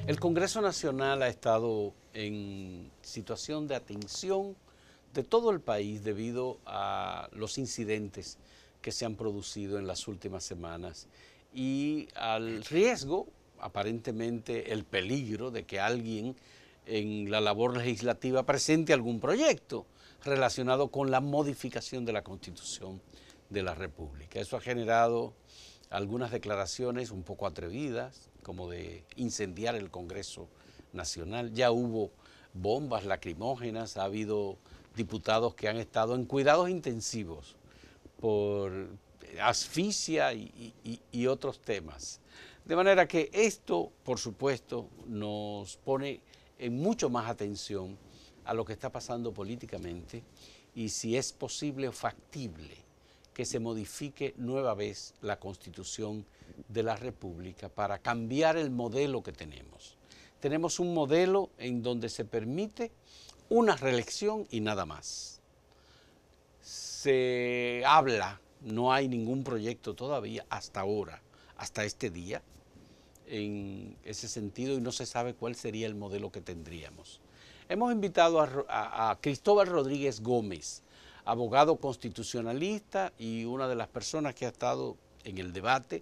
El Congreso Nacional ha estado en situación de atención de todo el país debido a los incidentes que se han producido en las últimas semanas y al riesgo, aparentemente el peligro de que alguien en la labor legislativa presente algún proyecto relacionado con la modificación de la Constitución de la República. Eso ha generado algunas declaraciones un poco atrevidas, como de incendiar el Congreso Nacional. Ya hubo bombas lacrimógenas, ha habido diputados que han estado en cuidados intensivos por asfixia y otros temas. De manera que esto, por supuesto, nos pone en mucho más atención a lo que está pasando políticamente y si es posible o factible que se modifique nueva vez la Constitución de la República para cambiar el modelo que tenemos. Tenemos un modelo en donde se permite una reelección y nada más. Se habla, no hay ningún proyecto todavía hasta ahora, hasta este día, en ese sentido y no se sabe cuál sería el modelo que tendríamos. Hemos invitado a Cristóbal Rodríguez Gómez, abogado constitucionalista y una de las personas que ha estado en el debate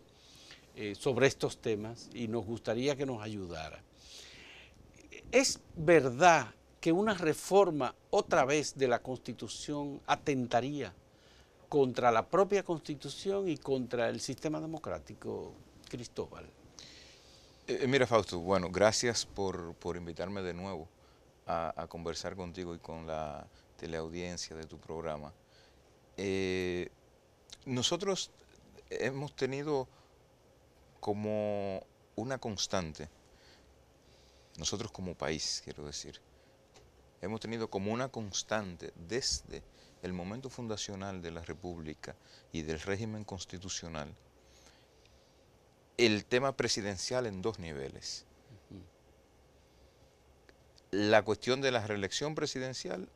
sobre estos temas y nos gustaría que nos ayudara. ¿Es verdad que una reforma otra vez de la Constitución atentaría contra la propia Constitución y contra el sistema democrático, Cristóbal? Mira, Fausto, bueno, gracias por invitarme de nuevo a conversar contigo y con la teleaudiencia de tu programa. Nosotros hemos tenido como una constante, nosotros como país, quiero decir, hemos tenido como una constante desde el momento fundacional de la República y del régimen constitucional, el tema presidencial en dos niveles. La cuestión de la reelección presidencial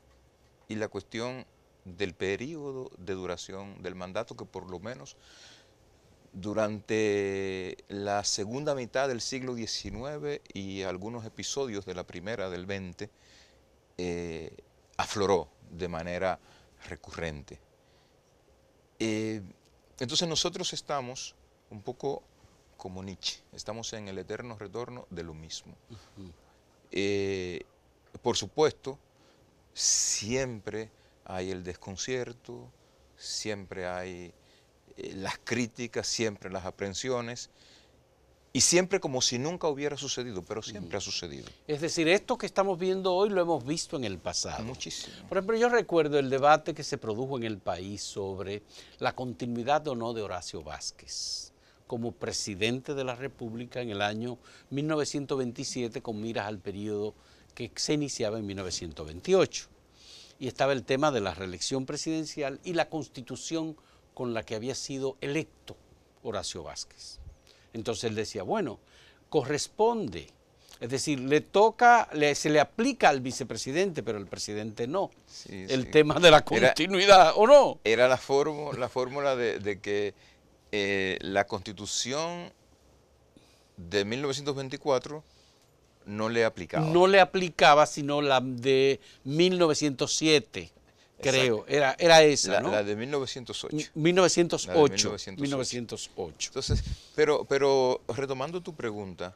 y la cuestión del periodo de duración del mandato que por lo menos durante la segunda mitad del siglo XIX y algunos episodios de la primera del XX afloró de manera recurrente. Entonces nosotros estamos un poco como Nietzsche, estamos en el eterno retorno de lo mismo. Por supuesto, siempre hay el desconcierto, siempre hay las críticas, siempre las aprensiones, y siempre como si nunca hubiera sucedido, pero siempre ha sucedido. Es decir, esto que estamos viendo hoy lo hemos visto en el pasado. Muchísimo. Por ejemplo, yo recuerdo el debate que se produjo en el país sobre la continuidad o no de Horacio Vázquez como presidente de la República en el año 1927 con miras al periodo que se iniciaba en 1928. Y estaba el tema de la reelección presidencial y la constitución con la que había sido electo Horacio Vázquez. Entonces él decía, bueno, corresponde, es decir, se le aplica al vicepresidente, pero el presidente no. Sí, el sí. tema de la continuidad, ¿o no? Era la fórmula de que la Constitución de 1924 no le aplicaba. No le aplicaba, sino la de 1907, creo. Era esa, ¿no? La de 1908. 1908. La de 1908. Entonces, pero retomando tu pregunta,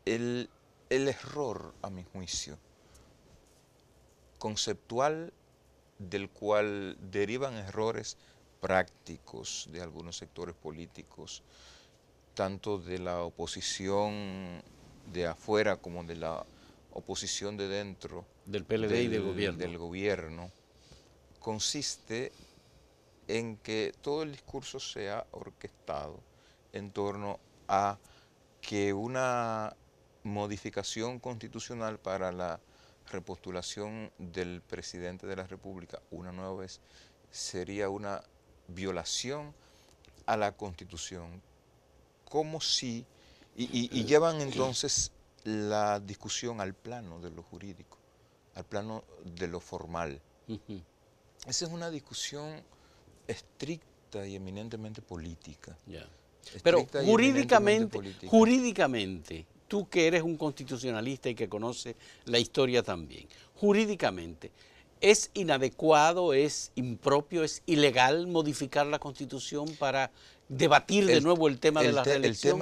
el error, a mi juicio, conceptual, del cual derivan errores prácticos de algunos sectores políticos, tanto de la oposición de afuera como de la oposición de dentro del PLD y del gobierno, consiste en que todo el discurso se ha orquestado en torno a que una modificación constitucional para la repostulación del presidente de la República una nueva vez sería una violación a la Constitución, como si, y llevan entonces la discusión al plano de lo jurídico, al plano de lo formal. Esa es una discusión estricta y eminentemente política. Pero jurídicamente, tú que eres un constitucionalista y que conoce la historia también, jurídicamente, ¿es inadecuado, es impropio, es ilegal modificar la Constitución para debatir de nuevo el tema de la reelección?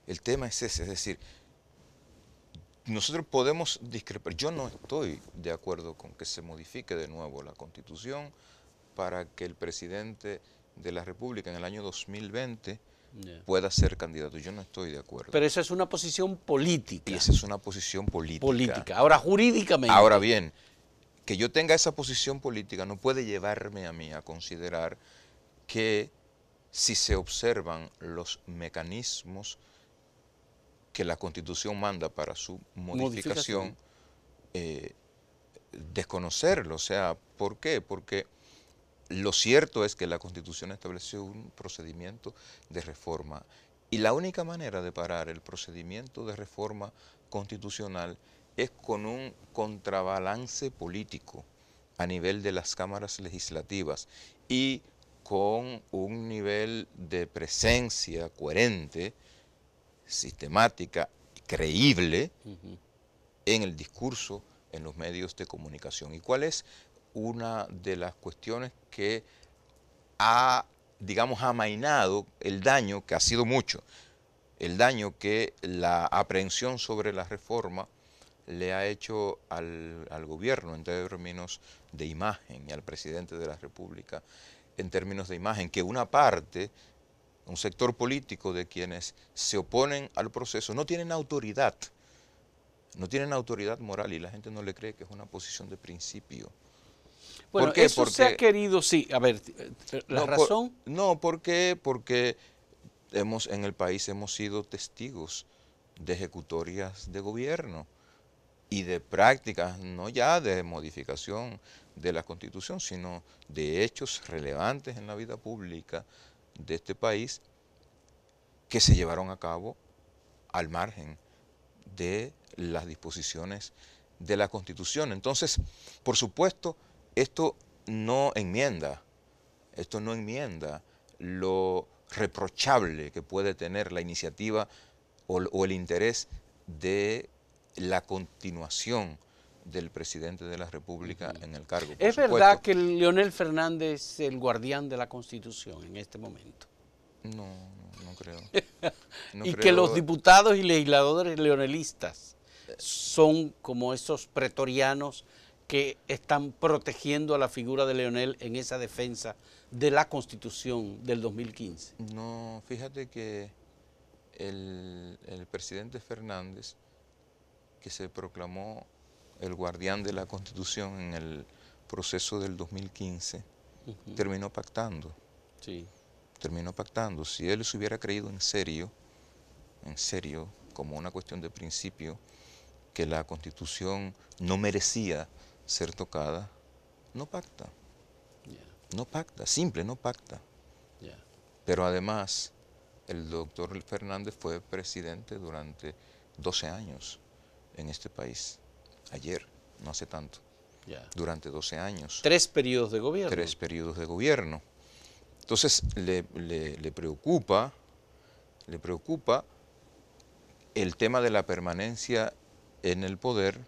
El tema es ese, es decir, nosotros podemos discrepar. Yo no estoy de acuerdo con que se modifique de nuevo la Constitución para que el presidente de la República en el año 2020 pueda ser candidato. Yo no estoy de acuerdo. Pero esa es una posición política. Y esa es una posición política. Ahora, jurídicamente. Ahora bien, que yo tenga esa posición política no puede llevarme a mí a considerar que si se observan los mecanismos que la Constitución manda para su modificación, desconocerlo. O sea, ¿por qué? Porque lo cierto es que la Constitución estableció un procedimiento de reforma y la única manera de parar el procedimiento de reforma constitucional es con un contrabalance político a nivel de las cámaras legislativas y con un nivel de presencia coherente, sistemática y creíble en el discurso, en los medios de comunicación. ¿Y cuál es una de las cuestiones que ha, digamos, amainado el daño, que ha sido mucho, el daño que la aprehensión sobre la reforma le ha hecho al gobierno en términos de imagen y al presidente de la República en términos de imagen, que una parte, un sector político de quienes se oponen al proceso no tienen autoridad moral y la gente no le cree que es una posición de principio. Bueno, ¿Por qué? eso se ha querido, sí, a ver, la razón. ¿Por qué? Porque en el país hemos sido testigos de ejecutorias de gobierno y de prácticas, no ya de modificación de la Constitución, sino de hechos relevantes en la vida pública de este país que se llevaron a cabo al margen de las disposiciones de la Constitución. Entonces, por supuesto, esto no enmienda lo reprochable que puede tener la iniciativa o el interés de la continuación del presidente de la República en el cargo. ¿Es verdad que Leonel Fernández es el guardián de la Constitución en este momento? No creo. Y que los diputados y legisladores leonelistas son como esos pretorianos que están protegiendo a la figura de Leonel en esa defensa de la Constitución del 2015. No, fíjate que el presidente Fernández, que se proclamó el guardián de la Constitución en el proceso del 2015, terminó pactando. Sí. Terminó pactando. Si él se hubiera creído en serio, como una cuestión de principio, que la Constitución no merecía ser tocada, no pacta. No pacta, no pacta. Pero además, el doctor Fernández fue presidente durante 12 años en este país. Ayer, no hace tanto. Durante 12 años. 3 periodos de gobierno. 3 periodos de gobierno. Entonces, le preocupa el tema de la permanencia en el poder,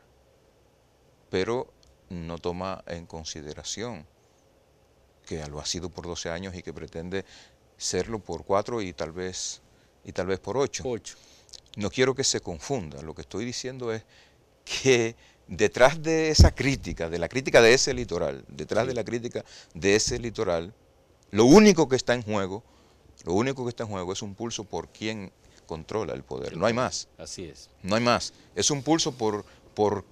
pero no toma en consideración que lo ha sido por 12 años y que pretende serlo por 4 y tal vez por 8. No quiero que se confunda. Lo que estoy diciendo es que detrás de esa crítica, de la crítica de ese litoral, lo único que está en juego es un pulso por quien controla el poder. No hay más. Así es. No hay más. Es un pulso porque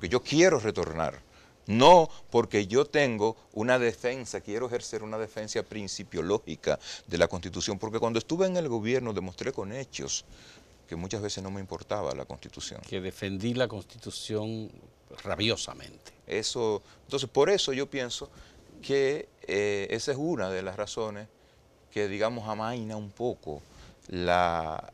yo quiero retornar. No porque yo tengo una defensa, quiero ejercer una defensa principiológica de la Constitución, porque cuando estuve en el gobierno demostré con hechos que muchas veces no me importaba la Constitución. Que defendí la Constitución rabiosamente. Entonces, por eso yo pienso que esa es una de las razones que, digamos, amaina un poco la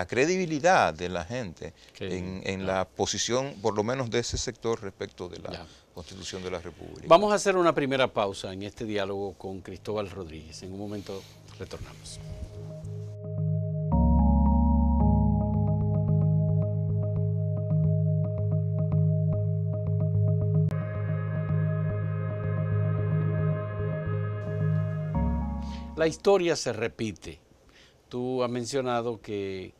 credibilidad de la gente en la posición, por lo menos de ese sector, respecto de la Constitución de la República. Vamos a hacer una primera pausa en este diálogo con Cristóbal Rodríguez. En un momento retornamos. la historia se repite. Tú has mencionado que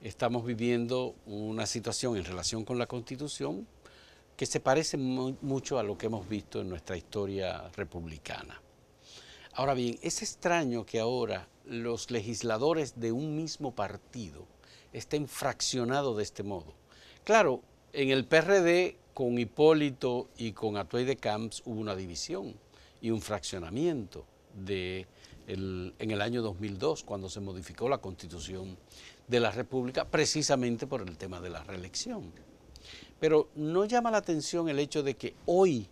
estamos viviendo una situación en relación con la Constitución que se parece mucho a lo que hemos visto en nuestra historia republicana. Ahora bien, es extraño que ahora los legisladores de un mismo partido estén fraccionados de este modo. Claro, en el PRD con Hipólito y con Atuey de Camps hubo una división y un fraccionamiento en el año 2002, cuando se modificó la Constitución de la República, precisamente por el tema de la reelección. Pero no llama la atención el hecho de que hoy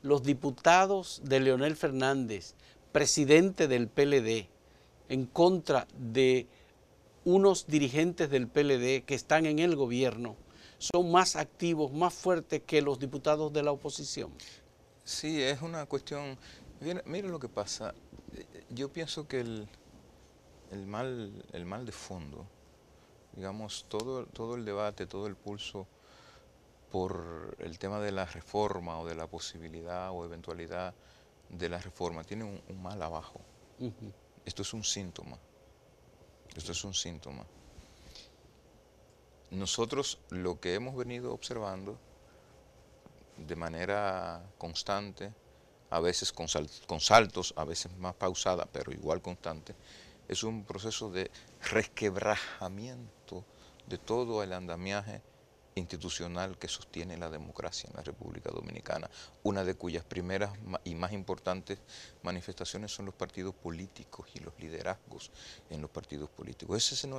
los diputados de Leonel Fernández, presidente del PLD, en contra de unos dirigentes del PLD que están en el gobierno, son más activos, más fuertes que los diputados de la oposición. Sí, es una cuestión. Mira lo que pasa. Yo pienso que el mal de fondo, digamos, todo el debate, todo el pulso por el tema de la reforma o de la posibilidad o eventualidad de la reforma, tiene un mal abajo. Esto es un síntoma. Esto es un síntoma. Nosotros lo que hemos venido observando de manera constante, a veces con saltos, a veces más pausada, pero igual constante, es un proceso de resquebrajamiento de todo el andamiaje institucional que sostiene la democracia en la República Dominicana, una de cuyas primeras y más importantes manifestaciones son los partidos políticos y los liderazgos en los partidos políticos. Ese no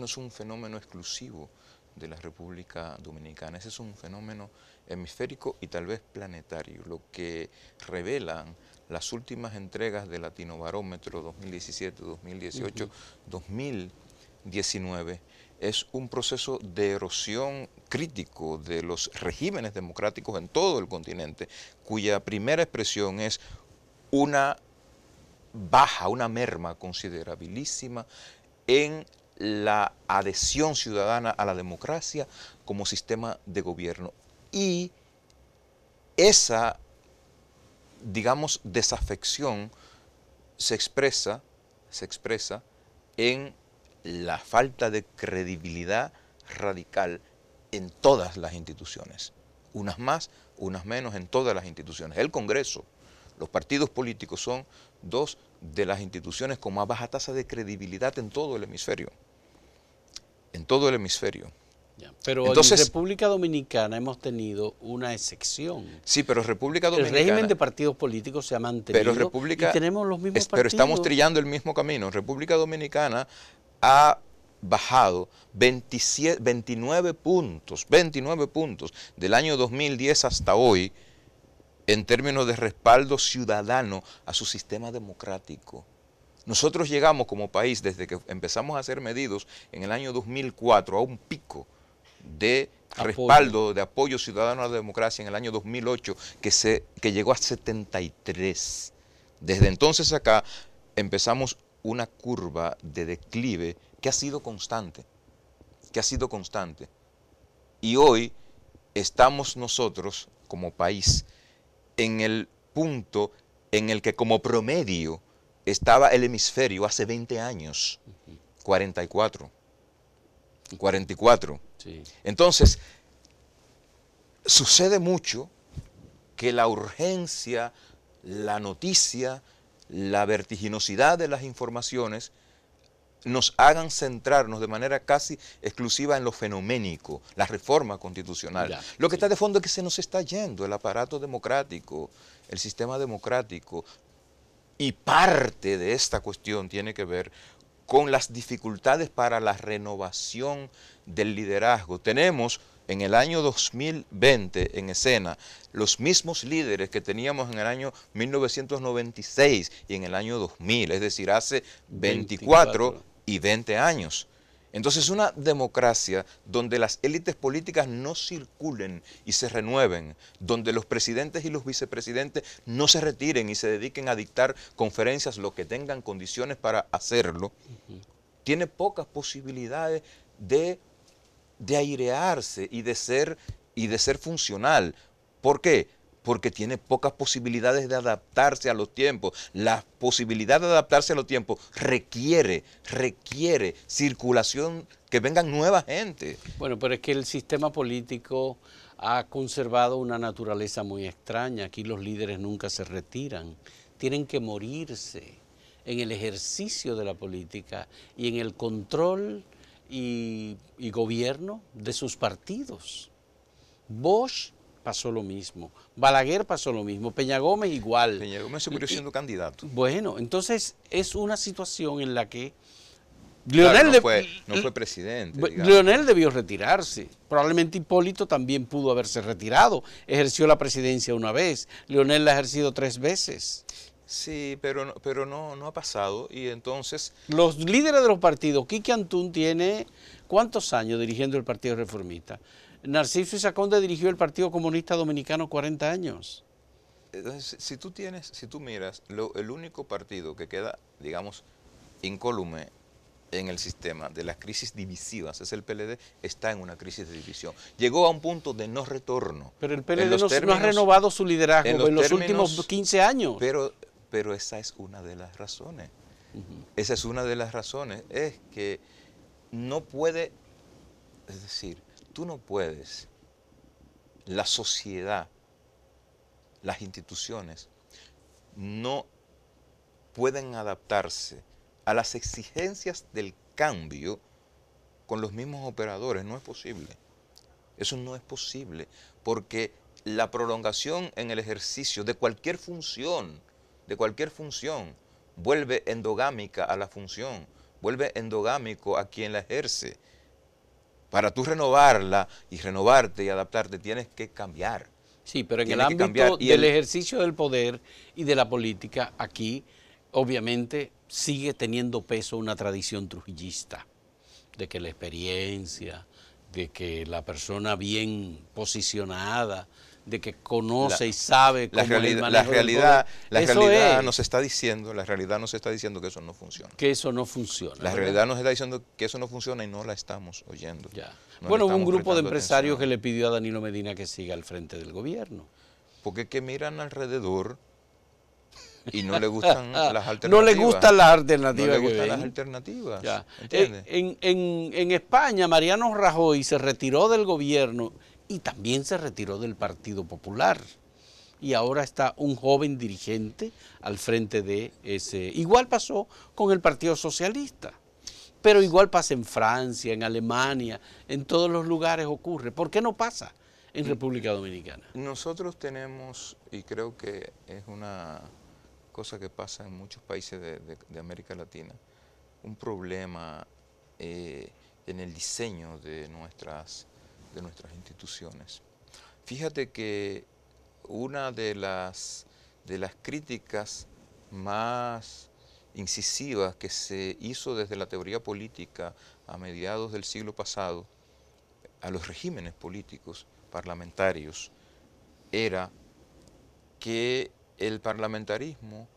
es un fenómeno exclusivo de la República Dominicana, ese es un fenómeno hemisférico y tal vez planetario. Lo que revelan las últimas entregas de Latino Barómetro 2017, 2018, 2019, es un proceso de erosión crítico de los regímenes democráticos en todo el continente, cuya primera expresión es una baja, una merma considerabilísima en la adhesión ciudadana a la democracia como sistema de gobierno. Y esa, digamos, desafección se expresa en la falta de credibilidad radical en todas las instituciones, unas más, unas menos, en todas las instituciones. El Congreso, los partidos políticos son dos de las instituciones con más baja tasa de credibilidad en todo el hemisferio. En todo el hemisferio. Pero entonces, en República Dominicana hemos tenido una excepción. Sí, pero República Dominicana... El régimen de partidos políticos se ha mantenido y tenemos los mismos partidos. Pero estamos trillando el mismo camino. República Dominicana ha bajado 29 puntos del año 2010 hasta hoy en términos de respaldo ciudadano a su sistema democrático. Nosotros llegamos como país, desde que empezamos a ser medidos en el año 2004, a un pico de respaldo, de apoyo ciudadano a la democracia en el año 2008, que llegó a 73. Desde entonces acá empezamos una curva de declive que ha sido constante, Y hoy estamos nosotros como país en el punto en el que como promedio estaba el hemisferio hace 20 años, 44. Sí. Entonces, sucede mucho que la urgencia, la noticia, la vertiginosidad de las informaciones nos hagan centrarnos de manera casi exclusiva en lo fenoménico, la reforma constitucional. Lo que está de fondo es que se nos está yendo el aparato democrático, el sistema democrático, y parte de esta cuestión tiene que ver con las dificultades para la renovación del liderazgo. Tenemos en el año 2020 en escena los mismos líderes que teníamos en el año 1996 y en el año 2000, es decir, hace 24 y 20 años. Entonces, una democracia donde las élites políticas no circulen y se renueven, donde los presidentes y los vicepresidentes no se retiren y se dediquen a dictar conferencias, lo que tengan condiciones para hacerlo, tiene pocas posibilidades de airearse y de ser funcional. ¿Por qué? porque tiene pocas posibilidades de adaptarse a los tiempos. La posibilidad de adaptarse a los tiempos requiere circulación, que vengan nueva gente. Bueno, pero es que el sistema político ha conservado una naturaleza muy extraña. Aquí los líderes nunca se retiran, tienen que morirse en el ejercicio de la política y en el control y gobierno de sus partidos. Bosch pasó lo mismo, Balaguer pasó lo mismo, Peña Gómez igual. Peña Gómez se murió siendo candidato. Bueno, entonces es una situación en la que Claro, no fue presidente. Leonel debió retirarse. Probablemente Hipólito también pudo haberse retirado. Ejerció la presidencia una vez. Leonel la ha ejercido 3 veces. Sí, pero no ha pasado. Y entonces... Los líderes de los partidos, Quique Antún tiene ¿cuántos años dirigiendo el Partido Reformista? Narciso Isaconde dirigió el Partido Comunista Dominicano 40 años. Entonces, si tú miras, el único partido que queda, digamos, incólume en el sistema de las crisis divisivas es el PLD, está en una crisis de división. Llegó a un punto de no retorno. Pero el PLD no ha renovado su liderazgo en los últimos 15 años. Pero esa es una de las razones. Esa es una de las razones. Es que no puede, es decir, tú no puedes, la sociedad, las instituciones, no pueden adaptarse a las exigencias del cambio con los mismos operadores. No es posible. Eso no es posible, porque la prolongación en el ejercicio de cualquier función, vuelve endogámica a la función, vuelve endogámico a quien la ejerce. Para tú renovarla y renovarte y adaptarte, tienes que cambiar. Sí, pero en el ámbito del ejercicio del poder y de la política, aquí obviamente sigue teniendo peso una tradición trujillista, de que la experiencia, de que la persona bien posicionada, de que conoce y sabe cómo la realidad nos está diciendo que eso no funciona. Que eso no funciona. La realidad nos está diciendo que eso no funciona y no la estamos oyendo. Ya. Bueno, hubo un grupo de empresarios que le pidió a Danilo Medina que siga al frente del gobierno. Porque es que miran alrededor y no le gustan las alternativas. No le gustan las alternativas. No le gustan las alternativas. Ya. En España, Mariano Rajoy se retiró del gobierno y también se retiró del Partido Popular. Y ahora está un joven dirigente al frente de ese. Igual pasó con el Partido Socialista, pero igual pasa en Francia, en Alemania, en todos los lugares ocurre. ¿Por qué no pasa en República Dominicana? Nosotros tenemos, y creo que es una cosa que pasa en muchos países de América Latina, un problema en el diseño de nuestras instituciones. Fíjate que una de las críticas más incisivas que se hizo desde la teoría política a mediados del siglo pasado a los regímenes políticos parlamentarios era que el parlamentarismo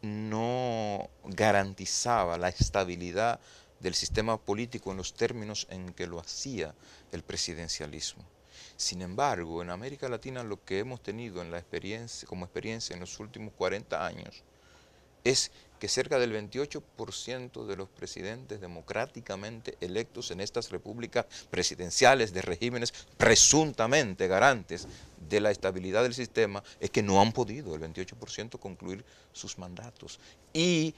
no garantizaba la estabilidad del sistema político en los términos en que lo hacía el presidencialismo. Sin embargo, en América Latina lo que hemos tenido como experiencia en los últimos 40 años es que cerca del 28% de los presidentes democráticamente electos en estas repúblicas presidenciales de regímenes presuntamente garantes de la estabilidad del sistema es que no han podido, el 28%, concluir sus mandatos. Y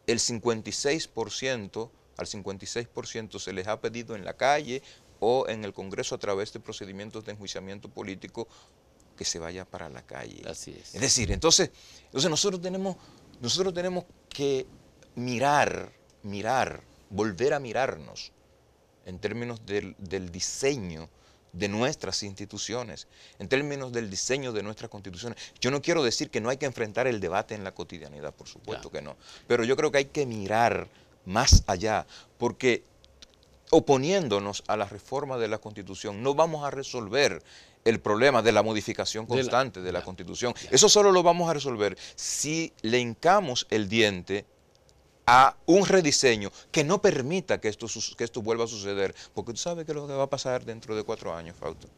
al 56% se les ha pedido en la calle o en el Congreso a través de procedimientos de enjuiciamiento político que se vaya para la calle. Así es. Es decir, entonces nosotros tenemos que mirar, volver a mirarnos en términos del diseño de nuestras instituciones, en términos del diseño de nuestras constituciones. Yo no quiero decir que no hay que enfrentar el debate en la cotidianidad, por supuesto que no, pero yo creo que hay que mirar más allá, porque oponiéndonos a la reforma de la Constitución no vamos a resolver el problema de la modificación constante de la Constitución. Eso solo lo vamos a resolver si le hincamos el diente a un rediseño que no permita que esto vuelva a suceder. Porque tú sabes que es lo que va a pasar dentro de 4 años, Fausto.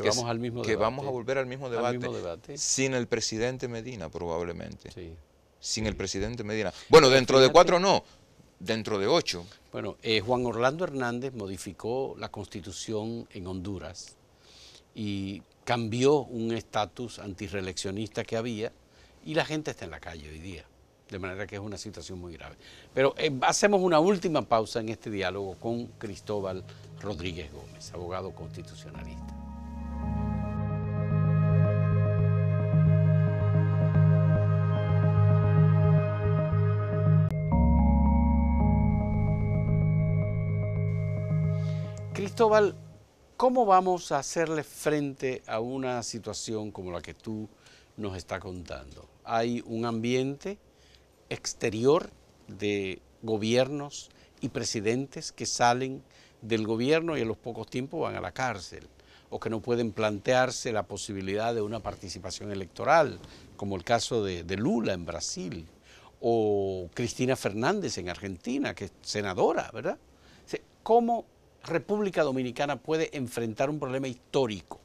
Que vamos al mismo que debate. vamos a volver al mismo debate, sin el presidente Medina probablemente. Sí. Sin el presidente Medina. Bueno, dentro de 4 no, dentro de 8. Bueno, Juan Orlando Hernández modificó la Constitución en Honduras y cambió un estatus antirreeleccionista que había y la gente está en la calle hoy día. De manera que es una situación muy grave. Pero hacemos una última pausa en este diálogo con Cristóbal Rodríguez Gómez, abogado constitucionalista. Cristóbal, ¿cómo vamos a hacerle frente a una situación como la que tú nos estás contando? Hay un ambiente exterior de gobiernos y presidentes que salen del gobierno y en los pocos tiempos van a la cárcel, o que no pueden plantearse la posibilidad de una participación electoral, como el caso de Lula en Brasil, o Cristina Fernández en Argentina, que es senadora, ¿verdad? ¿Cómo República Dominicana puede enfrentar un problema histórico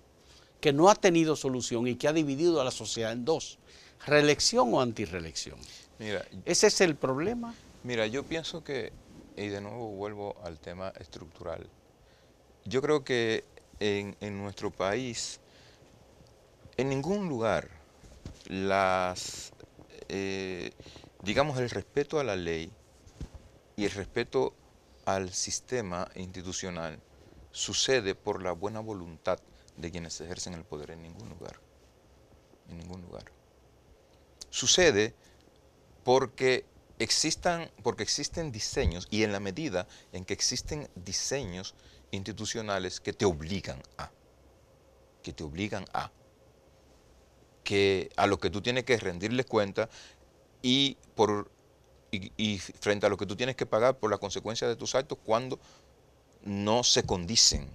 que no ha tenido solución y que ha dividido a la sociedad en dos: reelección o antirreelección? Mira, ¿Ese es el problema? Mira, yo pienso que, y de nuevo vuelvo al tema estructural, yo creo que en nuestro país, en ningún lugar, digamos, el respeto a la ley y el respeto al sistema institucional sucede por la buena voluntad de quienes ejercen el poder, en ningún lugar. En ningún lugar. Sucede porque existen diseños, y en la medida en que existen diseños institucionales que te obligan a lo que tú tienes que rendirles cuenta y frente a lo que tú tienes que pagar por las consecuencias de tus actos cuando no se condicen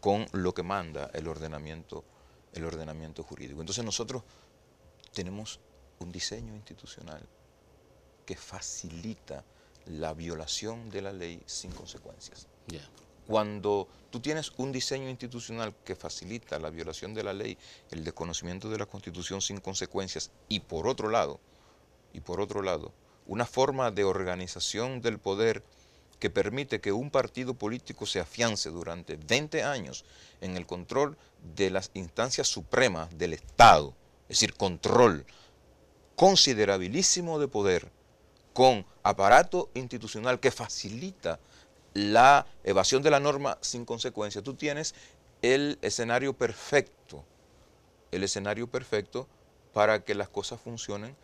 con lo que manda el ordenamiento jurídico. Entonces nosotros tenemos un diseño institucional que facilita la violación de la ley sin consecuencias. Yeah. Cuando tú tienes un diseño institucional que facilita la violación de la ley, el desconocimiento de la Constitución sin consecuencias, y por otro lado, una forma de organización del poder que permite que un partido político se afiance durante 20 años en el control de las instancias supremas del Estado, es decir, control considerabilísimo de poder, con aparato institucional que facilita la evasión de la norma sin consecuencia. Tú tienes el escenario perfecto para que las cosas funcionen,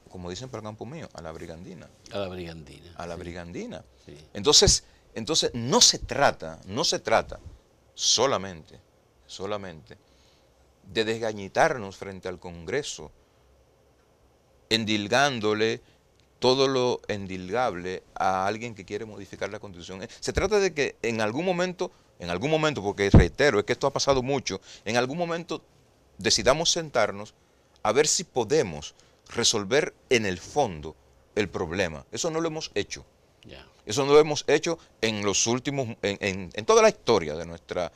como dicen para el campo mío, a la brigandina. A la brigandina. A la brigandina. Sí. Entonces no se trata solamente de desgañitarnos frente al Congreso, endilgándole todo lo endilgable a alguien que quiere modificar la Constitución. Se trata de que en algún momento, porque reitero, es que esto ha pasado mucho, en algún momento decidamos sentarnos a ver si podemos resolver en el fondo el problema. Eso no lo hemos hecho. Yeah. Eso no lo hemos hecho en los últimos, en toda la historia de nuestra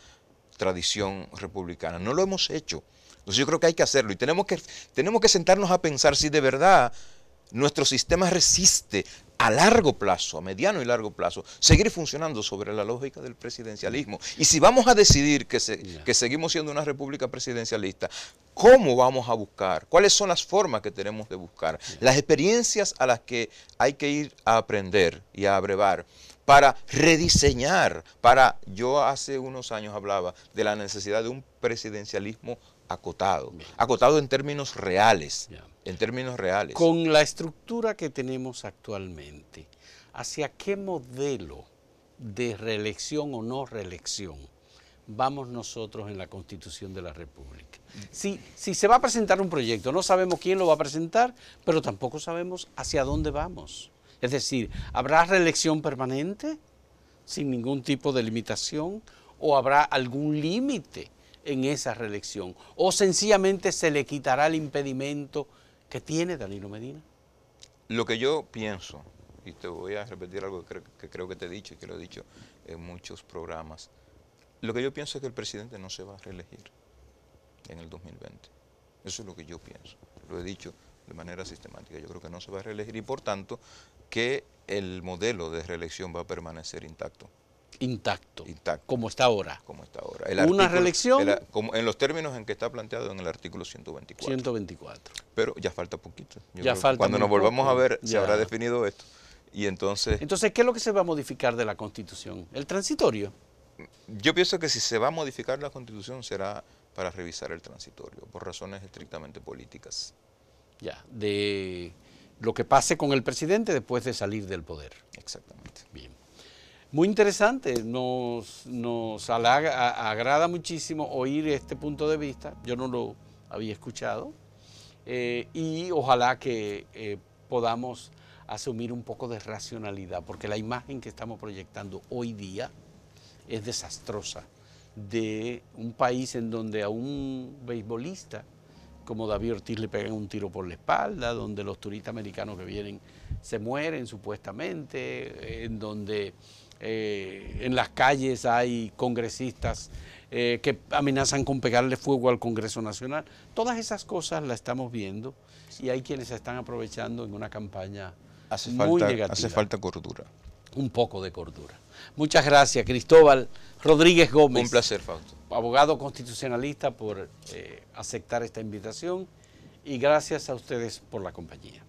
tradición republicana. No lo hemos hecho. Entonces yo creo que hay que hacerlo y tenemos que sentarnos a pensar si de verdad nuestro sistema resiste a largo plazo, a mediano y largo plazo, seguir funcionando sobre la lógica del presidencialismo. Y si vamos a decidir que seguimos siendo una república presidencialista, ¿cómo vamos a buscar? ¿Cuáles son las formas que tenemos de buscar? Las experiencias a las que hay que ir a aprender y a abrevar para rediseñar. Yo hace unos años hablaba de la necesidad de un presidencialismo acotado en términos reales. En términos reales. Con la estructura que tenemos actualmente, ¿hacia qué modelo de reelección o no reelección vamos nosotros en la Constitución de la República? Si se va a presentar un proyecto, no sabemos quién lo va a presentar, pero tampoco sabemos hacia dónde vamos. Es decir, ¿habrá reelección permanente sin ningún tipo de limitación? ¿O habrá algún límite en esa reelección? ¿O sencillamente se le quitará el impedimento que tiene Danilo Medina? Lo que yo pienso, y te voy a repetir algo que creo que te he dicho y que lo he dicho en muchos programas, Lo que yo pienso es que el presidente no se va a reelegir en el 2020. Eso es lo que yo pienso. Lo he dicho de manera sistemática. Yo creo que no se va a reelegir y por tanto que el modelo de reelección va a permanecer intacto. Intacto. Intacto. Como está ahora. Como está ahora. Una reelección. Como en los términos en que está planteado en el artículo 124. 124. Pero ya falta poquito. Ya falta cuando nos volvamos a ver, se ya habrá definido esto. Y entonces, ¿qué es lo que se va a modificar de la Constitución? ¿El transitorio? yo pienso que si se va a modificar la Constitución será para revisar el transitorio, por razones estrictamente políticas. Ya, de lo que pase con el presidente después de salir del poder. Exactamente. Bien. Muy interesante, nos agrada muchísimo oír este punto de vista, yo no lo había escuchado, y ojalá que podamos asumir un poco de racionalidad, porque la imagen que estamos proyectando hoy día es desastrosa, de un país en donde a un beisbolista como David Ortiz le pegan un tiro por la espalda, donde los turistas americanos que vienen se mueren supuestamente, en donde en las calles hay congresistas que amenazan con pegarle fuego al Congreso Nacional. Todas esas cosas las estamos viendo y hay quienes se están aprovechando en una campaña muy negativa. Hace falta cordura. Un poco de cordura. Muchas gracias, Cristóbal Rodríguez Gómez. Un placer, Fausto. Abogado constitucionalista, por aceptar esta invitación y gracias a ustedes por la compañía.